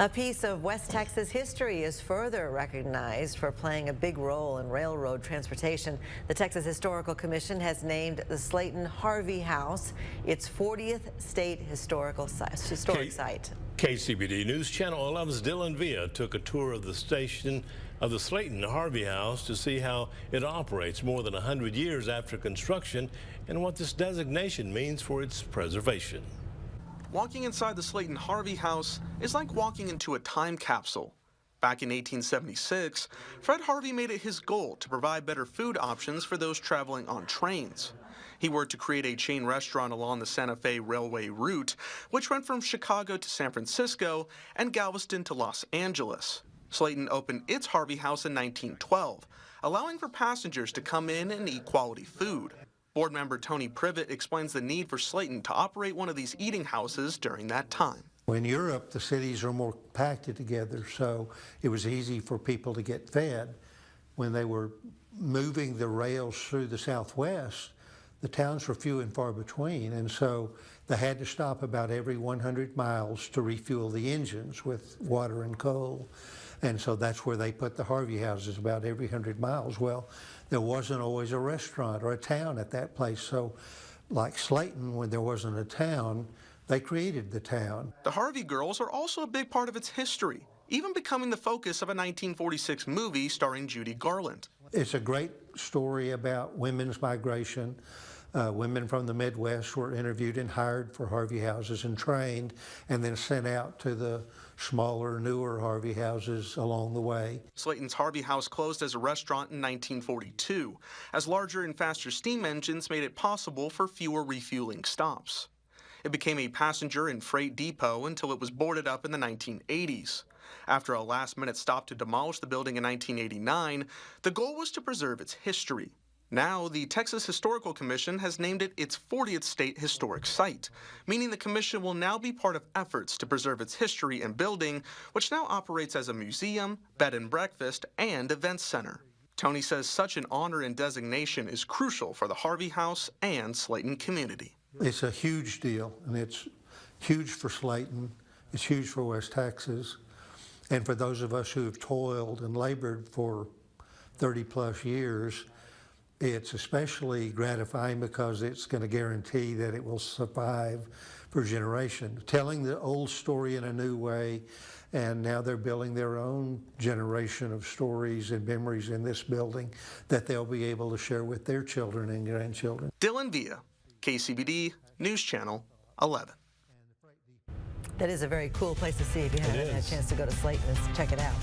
A piece of West Texas history is further recognized for playing a big role in railroad transportation. The Texas Historical Commission has named the Slaton Harvey House its 40th state historic site. KCBD News Channel 11's Dylan Villa took a tour of the station of the Slaton Harvey House to see how it operates more than 100 years after construction and what this designation means for its preservation. Walking inside the Slaton Harvey House is like walking into a time capsule. Back in 1876, Fred Harvey made it his goal to provide better food options for those traveling on trains. He worked to create a chain restaurant along the Santa Fe Railway route, which went from Chicago to San Francisco and Galveston to Los Angeles. Slaton opened its Harvey House in 1912, allowing for passengers to come in and eat quality food. Board member Tony Privet explains the need for Slaton to operate one of these eating houses during that time. In Europe, the cities are more packed together, so it was easy for people to get fed. When they were moving the rails through the Southwest, the towns were few and far between, and so they had to stop about every 100 miles to refuel the engines with water and coal. And so that's where they put the Harvey houses, about every 100 miles. Well, there wasn't always a restaurant or a town at that place. So like Slaton, when there wasn't a town, they created the town. The Harvey girls are also a big part of its history, even becoming the focus of a 1946 movie starring Judy Garland. It's a great story about women's migration. Women from the Midwest were interviewed and hired for Harvey houses and trained, and then sent out to the smaller, newer Harvey houses along the way. Slaton's Harvey House closed as a restaurant in 1942, as larger and faster steam engines made it possible for fewer refueling stops. It became a passenger and freight depot until it was boarded up in the 1980s. After a last-minute stop to demolish the building in 1989, the goal was to preserve its history. Now, the Texas Historical Commission has named it its 40th state historic site, meaning the commission will now be part of efforts to preserve its history and building, which now operates as a museum, bed and breakfast, and events center. Tony says such an honor and designation is crucial for the Harvey House and Slaton community. It's a huge deal, and it's huge for Slaton, it's huge for West Texas, and for those of us who have toiled and labored for 30-plus years, it's especially gratifying because it's going to guarantee that it will survive for generations. Telling the old story in a new way, and now they're building their own generation of stories and memories in this building that they'll be able to share with their children and grandchildren. Dylan Villa, KCBD News Channel 11. That is a very cool place to see if you haven't had a chance to go to Slaton and check it out.